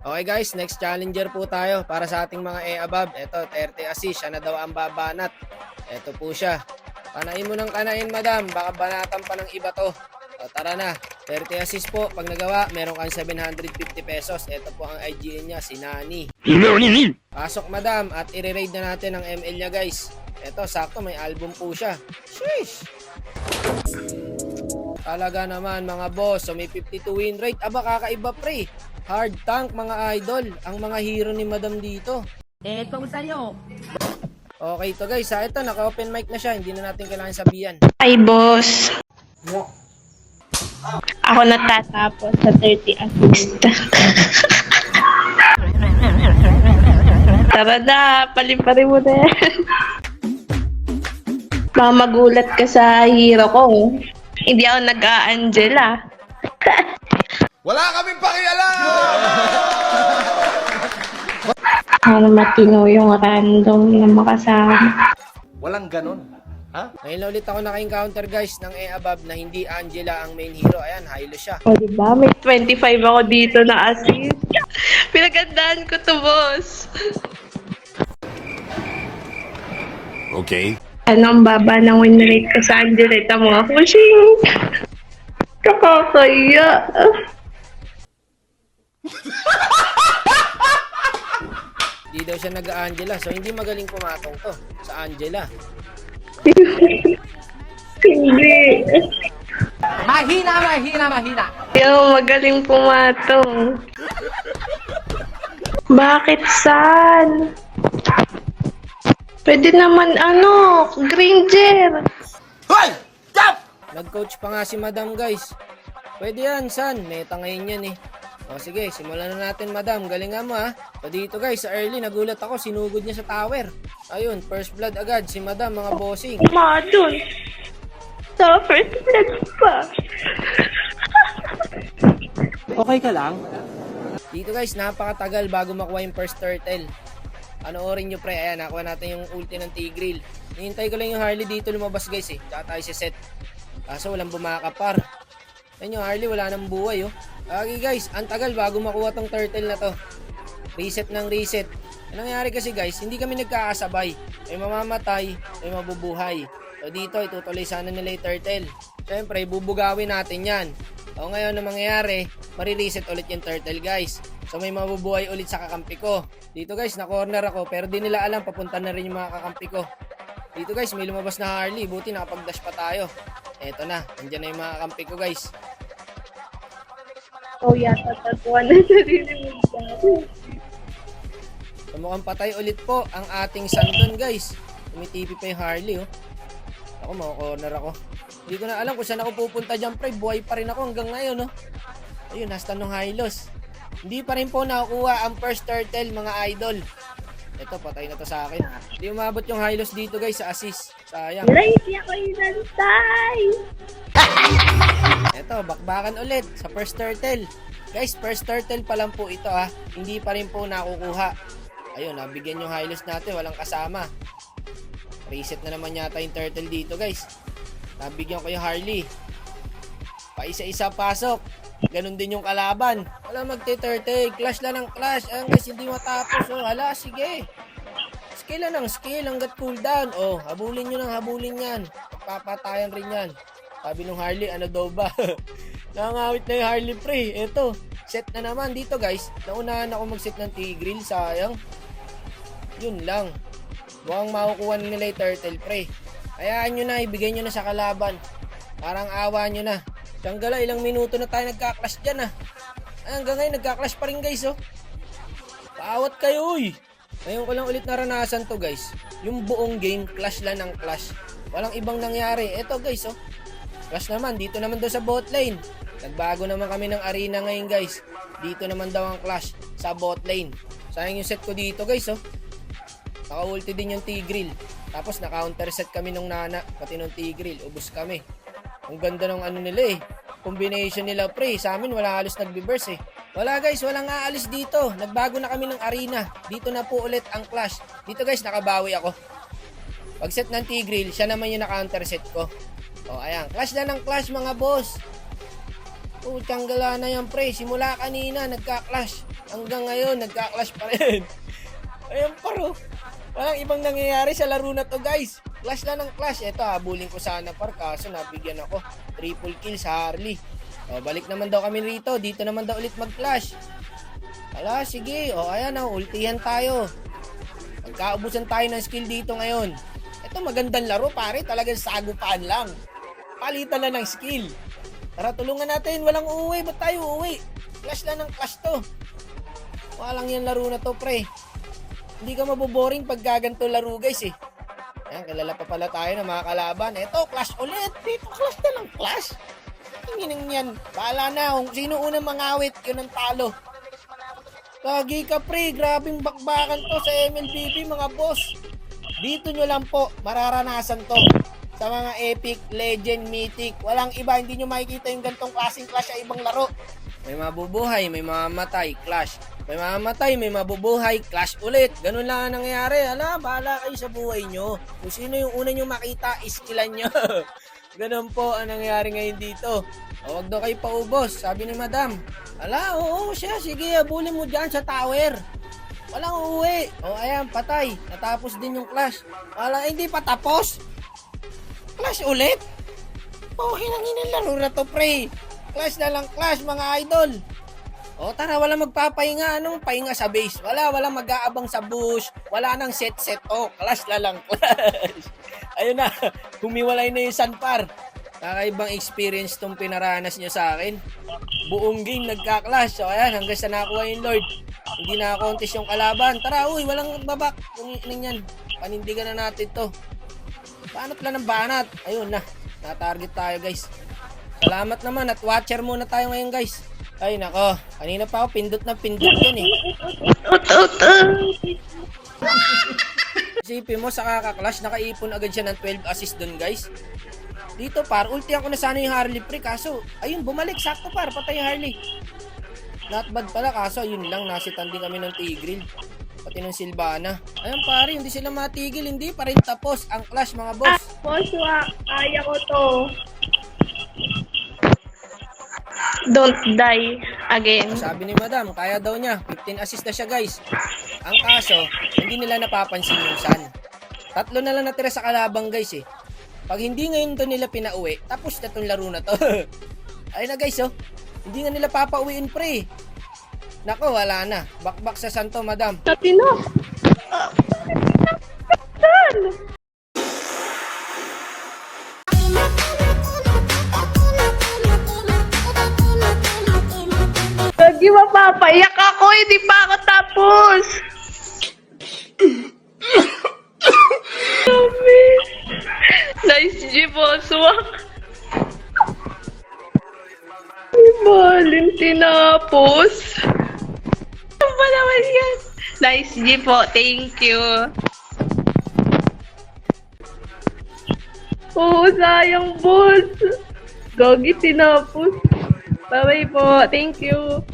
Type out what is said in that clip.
Okay guys, next challenger po tayo para sa ating mga above. Ito, 30 assist. Siya na daw ang babanat. Ito po siya. Kanain mo ng kanain, madam. Baka banatan pa ng iba to. O, tara na. 30 assist po. Pag nagawa, meron kang 750 pesos. Ito po ang IGN niya, si Nani. Pasok, madam. At i-raid na natin ang ML niya, guys. Ito, sakto. May album po siya. Sheesh! Talaga naman, mga boss. So, may 52 win rate. Aba, kakaiba, pre. Hard tank, mga idol. Ang mga hero ni madam dito. Eto sa'yo. Okay to guys, ito naka-open mic na siya, hindi na natin kailangan sabihan. Ay, boss. Ako natatapos sa 30 assist. Tara na, paliparin mo na yan. Baka magulat ka sa hero ko. Hindi ako nag-a-Angela. Wala kaming pakialam! Para matino yung random na makasama. Walang ganon. Ha? Ngayon na ulit ako naka-encounter guys ng above na hindi Angela ang main hero. Ayan, Hylo siya. O, diba? May 25 ako dito na assist. Pinagandaan ko to, boss. Okay. Ano ang baba ng win rate ko sa Angelita mo? Ako, shing! Kakakaya. Hindi daw siya nag-Angela, so hindi magaling pumatong to sa Angela. Hindi. Mahina. Hindi ako magaling pumatong. Bakit, San? Pwede naman, Granger. Hoy! Stop! Nag-coach pa nga si madam guys. Pwede yan, San. Meta ngayon yan eh. O sige, simulan na natin madam. Galingan mo ha. So dito guys, sa early, nagulat ako. Sinugod niya sa tower. Ayun, first blood agad si madam, mga bossing. Madun. Sa first blood pa. Okay ka lang? Dito guys, napakatagal bago makuha yung first turtle. Panoorin nyo pre, ayan, nakuha natin yung ulti ng Tigreal. Hihintay ko lang yung Harley dito lumabas guys eh. Tsaka tayo si set. Kaso walang bumakapar. Ayan yung Harley, wala nang buhay oh. Okay guys, ang tagal bago makuha tong turtle na to. Reset ng reset. Ang nangyari kasi guys, hindi kami nagkakasabay. May mamamatay, may mabubuhay. So dito, itutuloy sana nila yung turtle. Siyempre, bubugawin natin yan. O ngayon na mangyayari, marireset ulit yung turtle guys. So may mabubuhay ulit sa kakampi ko. Dito guys, na-corner ako pero di nila alam papunta na rin yung mga kakampi ko. Dito guys, may lumabas na Harley. Buti nakapag-dash pa tayo. Eto na, andyan na yung mga kakampi ko guys. Oh, yata tatuan na sarili mo dati. So mukhang patay ulit po ang ating Sandon guys. Tumitipi pa yung Harley oh. Ako, maka-corner ako. Hindi ko na alam kung saan ako pupunta dyan pre. Buhay pa rin ako hanggang ngayon no. Ayun, nasta nung Hylos. Hindi pa rin po nakukuha ang first turtle mga idol. Ito, patay na to sa akin. Hindi umabot yung Hylos dito guys sa assist. Sayang. Lazy ako inantay. Ito, bakbakan ulit sa first turtle. Guys, first turtle pa lang po ito ha. Hindi pa rin po nakukuha. Ayun, nabigyan yung Hylos natin. Walang kasama. Reset na naman yata yung turtle dito guys. Nabigyan ko yung Harley. Paisa-isa pasok. Ganon din yung kalaban. Wala magte-turtle. Clash lang ng clash. Ayan guys, hindi matapos. Oh, hala, sige. Skill lang ng skill hanggat cooldown. Oh, habulin nyo ng habulin yan. Papatayan rin yan. Sabi nung Harley, ano daw ba? Nakangawit na yung Harley pre. Eto, set na naman dito guys. Naunahan ako mag-set ng Tigreal. Sayang. Yun lang. Mukhang makukuha nila yung turtle pre. Hayaan nyo na, ibigay nyo na sa kalaban. Parang awa nyo na. Tanggala, ilang minuto na tayo nagka-clash dyan ah. Ay, hanggang ngayon nagka-clash pa rin guys oh. Paawat kayo uy. Ngayon ko lang ulit naranasan to guys. Yung buong game, clash lang ng clash. Walang ibang nangyari. Eto guys oh. Clash naman, dito naman daw sa bot lane. Nagbago naman kami ng arena ngayon guys. Dito naman daw ang clash sa bot lane. Sayang yung set ko dito guys oh. Naka-ulti din yung Tigreal. Tapos na-counter set kami nung Nana. Pati nung Tigreal, ubos kami. Ang ganda ng ano nila eh. Combination nila pre. Sa amin wala halos nagbe-burst eh. Wala guys, walang aalis dito. Nagbago na kami ng arena. Dito na po ulit ang clash. Dito guys, nakabawi ako. Pag set ng Tigreal, siya naman yung na-counter set ko. O ayan, clash na ng clash mga boss. Tiyang gala na yan pre. Simula kanina, nagka-clash. Hanggang ngayon, nagka-clash pa rin. Ayan paro. Walang ibang nangyayari sa laro na to, guys. Clash lang ng clash. Eto, habulin ko sana par, kaso nabigyan ako. Triple kill sa Harley. O, balik naman daw kami rito. Dito naman daw ulit mag-clash. Ala, sige. O, ayan o, ultihan tayo. Magkaubusan tayo ng skill dito ngayon. Ito, magandang laro, pare. Talagang sagupaan lang. Palitan lang ng skill. Tara, tulungan natin. Walang uuwi. Ba't tayo uuwi? Clash lang ng clash to. Walang yan laro na to, pre. Hindi ka maboboring pag gaganto laro, guys, eh. Ayan, kilala pa pala tayo ng mga kalaban. Eto, clash ulit. Dito, clash na ng clash. Tingin yan. Bahala na. Kung sino unang mangawit, yun ang talo. Lagi ka, pre. Grabing bakbakan to sa MLBB, mga boss. Dito nyo lang po mararanasan to. Sa mga epic, legend, mythic. Walang iba. Hindi nyo makikita yung gantong klaseng clash sa ibang laro. May mabubuhay, may mamamatay, clash. May mamamatay, may mabubuhay, clash ulit. Ganun lang ang nangyayari. Ala, bahala kayo sa buhay nyo. Kung sino yung una nyo makita, iskilan nyo. Ganun po ang nangyayari ngayon dito. O, wag daw kayo paubos, sabi ni madam. Ala, oo siya, sige, abulin mo dyan sa tower. Walang uuwi. O, ayan, patay. Natapos din yung clash. Wala, hindi pa tapos. Clash ulit? Oh, hinangin ang laro na to, pre. Clash na lang clash, mga idol. O tara, wala magpapahinga. Anong pahinga sa base? Walang mag-aabang sa bush. Wala nang set. O, clash na lang clash. Ayun na, humiwalay na yung Sanpar. Kakaibang experience tong pinaranas nyo sa akin. Buong game nagka-clash. So ayan, hanggang sa nakuha yung Lord. Hindi na-contest yung kalaban. Tara, uy, walang babak. Kung yan, panindigan na natin to. Banat lang ng banat. Ayun na, na-target tayo, guys. Salamat naman at watcher muna tayo ngayon, guys. Ay nako, kanina pa ako pindot na pindot yun eh. Isipin mo sa kaka-clash, nakaipon agad siya ng 12 assist dun, guys. Dito par, ulti ako na sana yung Harley, pre. Kaso, ayun, bumalik, sakto par, patay yung Harley. Not bad pala, kaso yun lang, nasitan din kami ng Tigreal. Pati ng Sylvana. Ayun pare, hindi sila matigil, hindi pa rin tapos ang clash, mga boss. Boss, kaya ko to. Don't die again. Sabi ni madam, kaya daw niya. 15 assist na siya, guys. Ang kaso, hindi nila napapansin yung Sun. 3 na lang natira sa kalabang, guys, eh. Pag hindi ngayon to nila pinauwi, tapos na tong laro na to. Ayun na, guys, oh. Hindi nga nila papauwiin, pre. Nako, wala na. Bakbak sa Santo, madam. Tatino. Lagi mapapaiyak ako, hindi pa ako tapos. Nice G, boss. Balin tinapos. Ano ba naman yan? Nice G po, thank you. Oo, sayang boss. Gagi tinapos. Bye-bye po, thank you.